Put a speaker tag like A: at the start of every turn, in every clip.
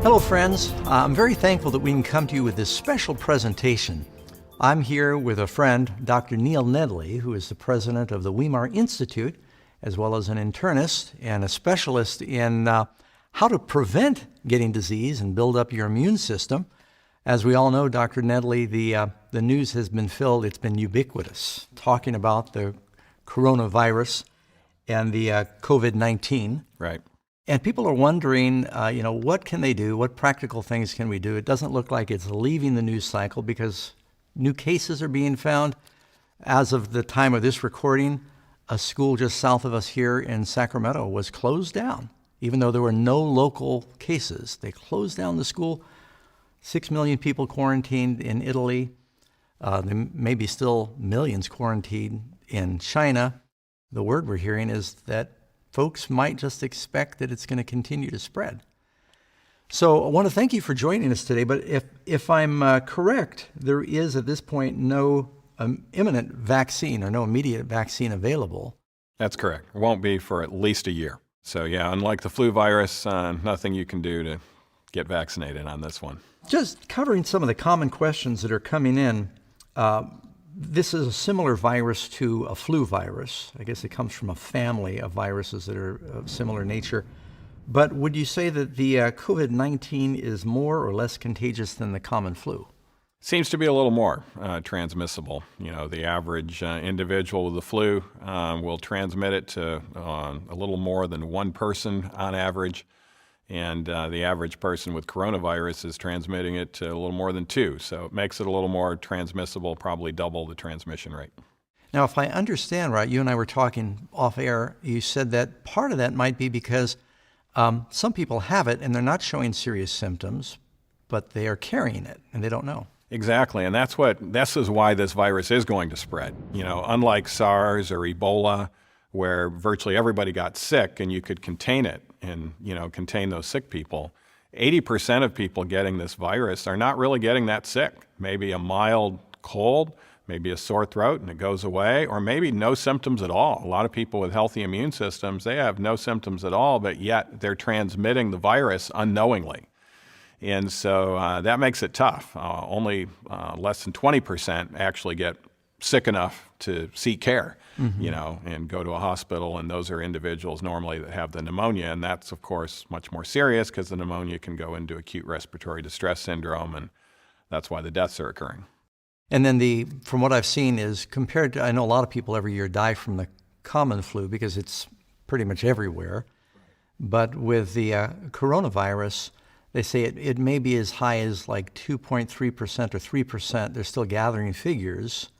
A: Hello, friends. I'm very thankful that we can come to you with this special presentation. I'm here with a friend, Dr. Neil Nedley, who is the president of the Weimar Institute, as well as an internist and a specialist in how to prevent getting disease and build up your immune system. As we all know, Dr. Nedley, the news has been filled, it's been ubiquitous, talking about the coronavirus and the COVID-19.
B: Right.
A: And people are wondering, what can they do? What practical things can we do? It doesn't look like it's leaving the news cycle because new cases are being found. As of the time of this recording, a school just south of us here in Sacramento was closed down, even though there were no local cases. They closed down the school. 6 million people quarantined in Italy. There may be still millions quarantined in China. The word we're hearing is that folks might just expect that it's going to continue to spread. So I want to thank you for joining us today, but if I'm correct, there is at this point no imminent vaccine or no immediate vaccine available.
B: That's correct. It won't be for at least a year. So yeah, unlike the flu virus, nothing you can do to get vaccinated on this one.
A: Just covering some of the common questions that are coming in, this is a similar virus to a flu virus. I guess it comes from a family of viruses that are of similar nature. But would you say that the COVID-19 is more or less contagious than the common flu?
B: Seems to be a little more transmissible. The average individual with the flu will transmit it to a little more than one person on average. And the average person with coronavirus is transmitting it to a little more than two. So it makes it a little more transmissible, probably double the transmission rate.
A: Now, if I understand right, you and I were talking off air, you said that part of that might be because some people have it and they're not showing serious symptoms, but they are carrying it and they don't know.
B: Exactly, and this is why this virus is going to spread. Unlike SARS or Ebola, where virtually everybody got sick and you could contain it and, contain those sick people, 80% of people getting this virus are not really getting that sick. Maybe a mild cold, maybe a sore throat and it goes away, or maybe no symptoms at all. A lot of people with healthy immune systems, they have no symptoms at all, but yet they're transmitting the virus unknowingly. And so that makes it tough. Only less than 20% actually get sick enough to seek care, and go to a hospital. And those are individuals normally that have the pneumonia. And that's, of course, much more serious because the pneumonia can go into acute respiratory distress syndrome. And that's why the deaths are occurring.
A: And then from what I've seen is compared to, I know a lot of people every year die from the common flu because it's pretty much everywhere. But with the coronavirus, they say it may be as high as like 2.3% or 3%. They're still gathering figures,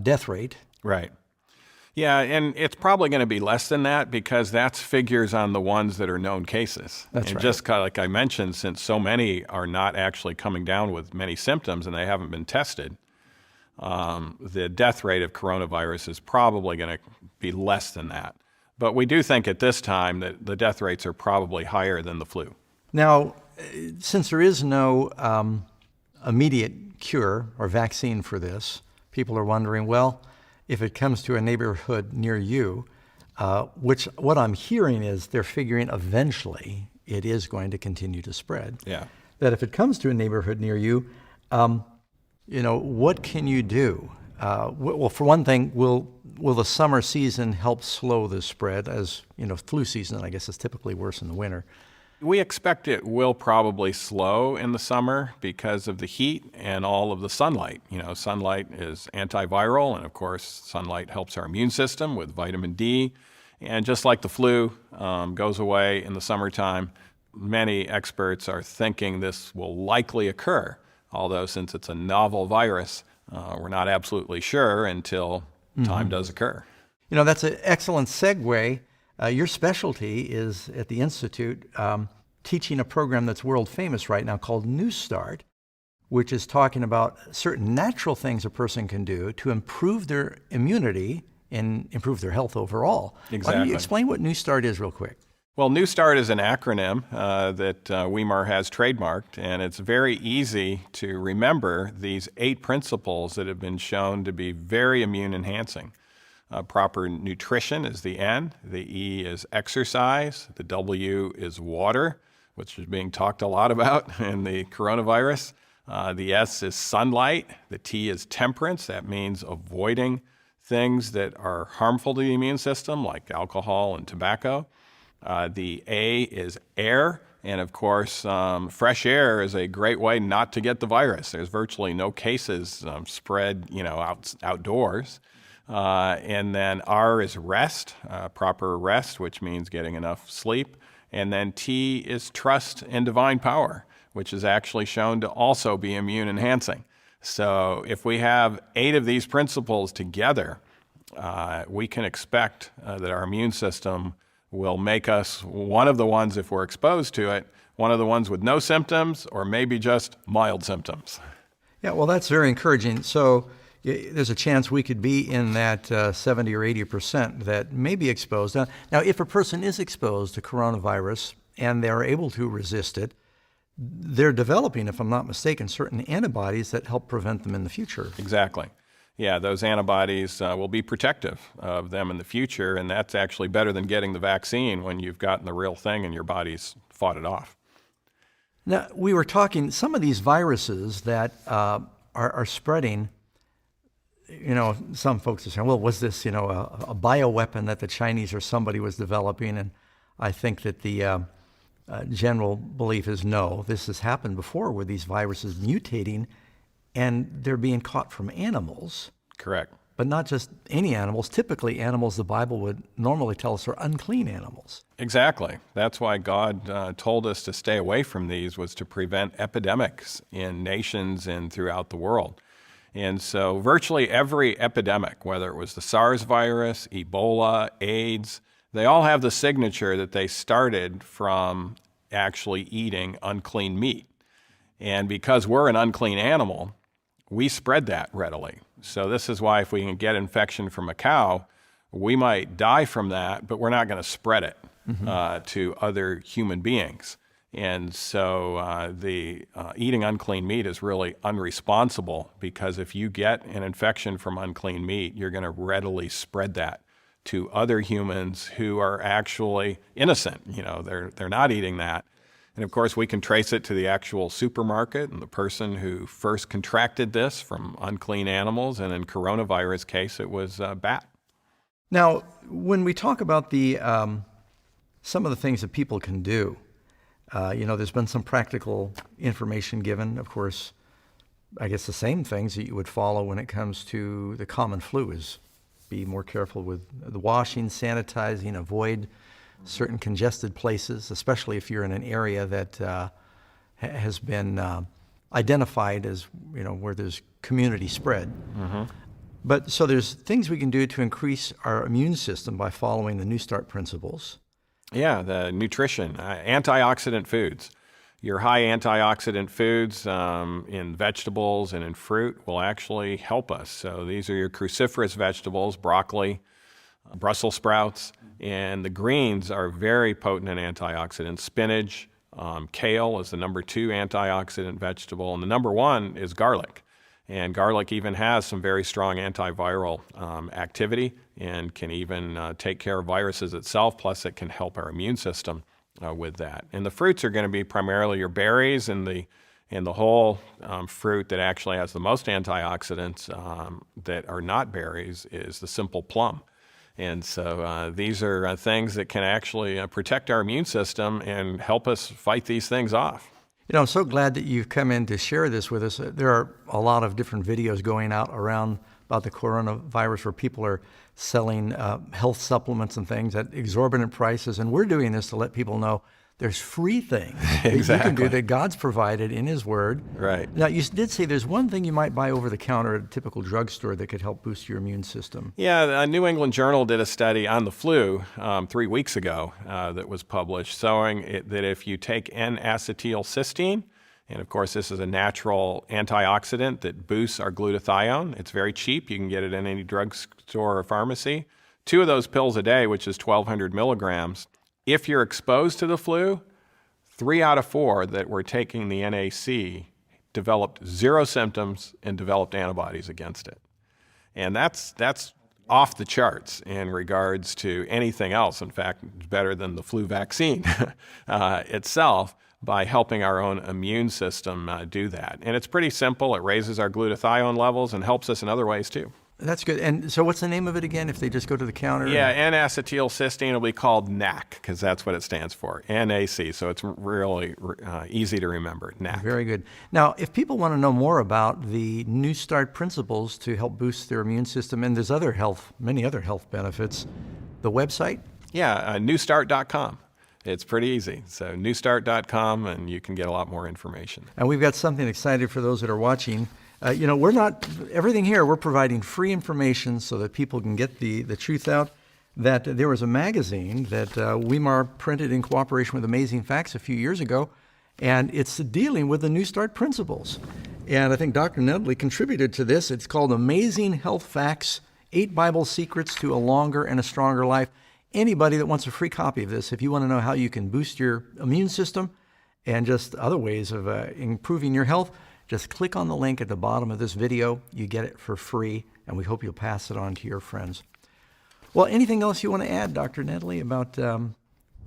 A: death rate.
B: Right. Yeah, and it's probably going to be less than that because that's figures on the ones that are known cases.
A: That's right.
B: Just kind of like I mentioned, since so many are not actually coming down with many symptoms and they haven't been tested, the death rate of coronavirus is probably going to be less than that. But we do think at this time that the death rates are probably higher than the flu.
A: Now, since there is no immediate cure or vaccine for this, people are wondering, well, if it comes to a neighborhood near you, what I'm hearing is they're figuring eventually it is going to continue to spread.
B: Yeah.
A: That if it comes to a neighborhood near you, what can you do? Well, for one thing, will the summer season help slow the spread? As flu season, I guess, is typically worse in the winter.
B: We expect it will probably slow in the summer because of the heat and all of the sunlight. Sunlight is antiviral, and of course, sunlight helps our immune system with vitamin D. And just like the flu goes away in the summertime, many experts are thinking this will likely occur. Although since it's a novel virus, we're not absolutely sure until time does occur.
A: That's an excellent segue. Your specialty is at the Institute teaching a program that's world famous right now called New Start, which is talking about certain natural things a person can do to improve their immunity and improve their health overall.
B: Exactly.
A: Why don't you explain what New Start is real quick?
B: Well, New Start is an acronym that Weimar has trademarked, and it's very easy to remember these 8 principles that have been shown to be very immune enhancing. Proper nutrition is the N. The E is exercise. The W is water, which is being talked a lot about in the coronavirus. The S is sunlight. The T is temperance. That means avoiding things that are harmful to the immune system, like alcohol and tobacco. The A is air. And of course, fresh air is a great way not to get the virus. There's virtually no cases spread, outdoors. And then R is rest, proper rest, which means getting enough sleep. And then T is trust in divine power, which is actually shown to also be immune enhancing. So if we have 8 of these principles together, we can expect that our immune system will make us one of the ones, if we're exposed to it, one of the ones with no symptoms or maybe just mild symptoms.
A: Yeah, well, that's very encouraging. So there's a chance we could be in that 70 or 80% that may be exposed. Now, if a person is exposed to coronavirus and they're able to resist it, they're developing, if I'm not mistaken, certain antibodies that help prevent them in the future.
B: Exactly. Yeah, those antibodies will be protective of them in the future, and that's actually better than getting the vaccine when you've gotten the real thing and your body's fought it off.
A: Now, we were talking, some of these viruses that are spreading, some folks are saying, well, was this, a bioweapon that the Chinese or somebody was developing? And I think that the general belief is no. This has happened before with these viruses mutating and they're being caught from animals.
B: Correct.
A: But not just any animals. Typically, animals the Bible would normally tell us are unclean animals.
B: Exactly. That's why God told us to stay away from these, was to prevent epidemics in nations and throughout the world. And so virtually every epidemic, whether it was the SARS virus, Ebola, AIDS, they all have the signature that they started from actually eating unclean meat. And because we're an unclean animal, we spread that readily. So this is why if we can get infection from a cow, we might die from that, but we're not going to spread it to other human beings. And so the eating unclean meat is really unresponsible, because if you get an infection from unclean meat, you're going to readily spread that to other humans who are actually innocent. They're not eating that. And of course, we can trace it to the actual supermarket and the person who first contracted this from unclean animals. And in coronavirus case, it was a bat.
A: Now, when we talk about the some of the things that people can do, there's been some practical information given. Of course, I guess the same things that you would follow when it comes to the common flu is be more careful with the washing, sanitizing, avoid certain congested places, especially if you're in an area that has been identified as, where there's community spread.
B: Mm-hmm.
A: But so there's things we can do to increase our immune system by following the New Start principles.
B: Yeah, the nutrition, antioxidant foods. Your high antioxidant foods in vegetables and in fruit will actually help us. So these are your cruciferous vegetables, broccoli, Brussels sprouts, and the greens are very potent in antioxidants. Spinach, kale is the number 2 antioxidant vegetable, and the number 1 is garlic. And garlic even has some very strong antiviral activity and can even take care of viruses itself, plus it can help our immune system with that. And the fruits are going to be primarily your berries, and the whole fruit that actually has the most antioxidants that are not berries is the simple plum. And so these are things that can actually protect our immune system and help us fight these things off.
A: I'm so glad that you've come in to share this with us. There are a lot of different videos going out around about the coronavirus where people are selling health supplements and things at exorbitant prices. And we're doing this to let people know there's free things that you can do that God's provided in His Word.
B: Right.
A: Now, you did say there's one thing you might buy over the counter at a typical drugstore that could help boost your immune system.
B: Yeah, the New England Journal did a study on the flu 3 weeks ago that was published, showing that if you take N-acetylcysteine, and of course this is a natural antioxidant that boosts our glutathione. It's very cheap. You can get it in any drugstore or pharmacy. 2 of those pills a day, which is 1,200 milligrams. If you're exposed to the flu, 3 out of 4 that were taking the NAC developed 0 symptoms and developed antibodies against it. And that's off the charts in regards to anything else. In fact, it's better than the flu vaccine itself by helping our own immune system do that. And it's pretty simple. It raises our glutathione levels and helps us in other ways too.
A: That's good. And so what's the name of it again if they just go to the counter?
B: Yeah, N-acetylcysteine will be called NAC because that's what it stands for, NAC. So it's really easy to remember, NAC.
A: Very good. Now, if people want to know more about the New Start principles to help boost their immune system, and there's many other health benefits, the website?
B: Yeah, newstart.com. It's pretty easy. So newstart.com, and you can get a lot more information.
A: And we've got something excited for those that are watching. Everything here, we're providing free information so that people can get the truth out. That there was a magazine that Weimar printed in cooperation with Amazing Facts a few years ago, and it's dealing with the New Start principles. And I think Dr. Nedley contributed to this. It's called Amazing Health Facts, 8 Bible Secrets to a Longer and a Stronger Life. Anybody that wants a free copy of this, if you want to know how you can boost your immune system and just other ways of improving your health, just click on the link at the bottom of this video. You get it for free, and we hope you'll pass it on to your friends. Well, anything else you want to add, Dr. Nedley, about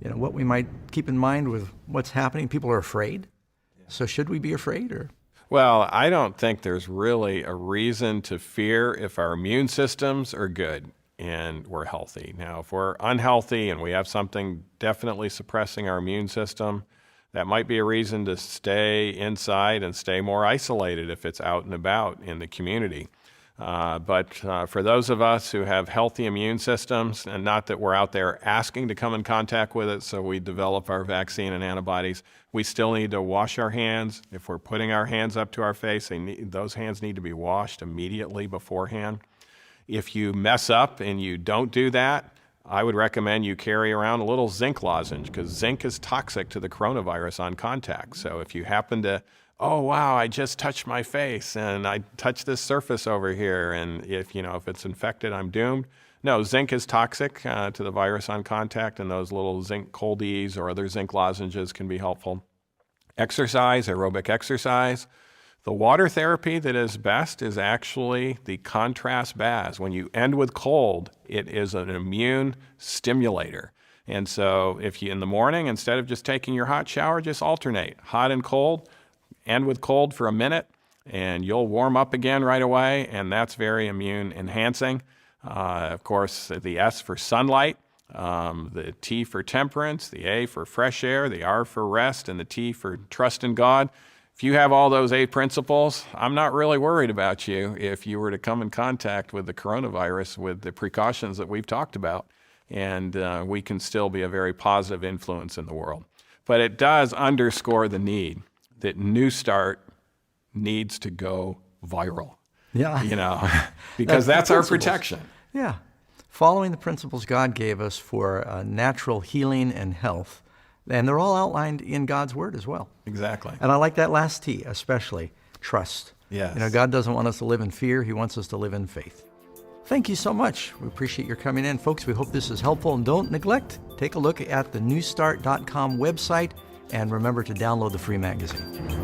A: what we might keep in mind with what's happening? People are afraid. So should we be afraid? Or?
B: Well, I don't think there's really a reason to fear if our immune systems are good and we're healthy. Now, if we're unhealthy and we have something definitely suppressing our immune system, that might be a reason to stay inside and stay more isolated if it's out and about in the community. But for those of us who have healthy immune systems, and not that we're out there asking to come in contact with it, so we develop our vaccine and antibodies, we still need to wash our hands. If we're putting our hands up to our face, those hands need to be washed immediately beforehand. If you mess up and you don't do that, I would recommend you carry around a little zinc lozenge, because zinc is toxic to the coronavirus on contact. So if you happen to, oh wow, I just touched my face and I touched this surface over here, and if it's infected, I'm doomed. No, zinc is toxic to the virus on contact, and those little zinc coldies or other zinc lozenges can be helpful. Exercise, aerobic exercise. The water therapy that is best is actually the contrast baths. When you end with cold, it is an immune stimulator. And so if you, in the morning, instead of just taking your hot shower, just alternate hot and cold, end with cold for a minute, and you'll warm up again right away, and that's very immune enhancing. Of course, the S for sunlight, the T for temperance, the A for fresh air, the R for rest, and the T for trust in God. If you have all those 8 principles, I'm not really worried about you if you were to come in contact with the coronavirus with the precautions that we've talked about, and we can still be a very positive influence in the world. But it does underscore the need that New Start needs to go viral.
A: Yeah.
B: Because that's our protection.
A: Yeah. Following the principles God gave us for natural healing and health. And they're all outlined in God's Word as well.
B: Exactly.
A: And I like that last T, especially trust.
B: Yes.
A: God doesn't want us to live in fear. He wants us to live in faith. Thank you so much. We appreciate your coming in. Folks, we hope this is helpful. And don't neglect, take a look at the newstart.com website. And remember to download the free magazine.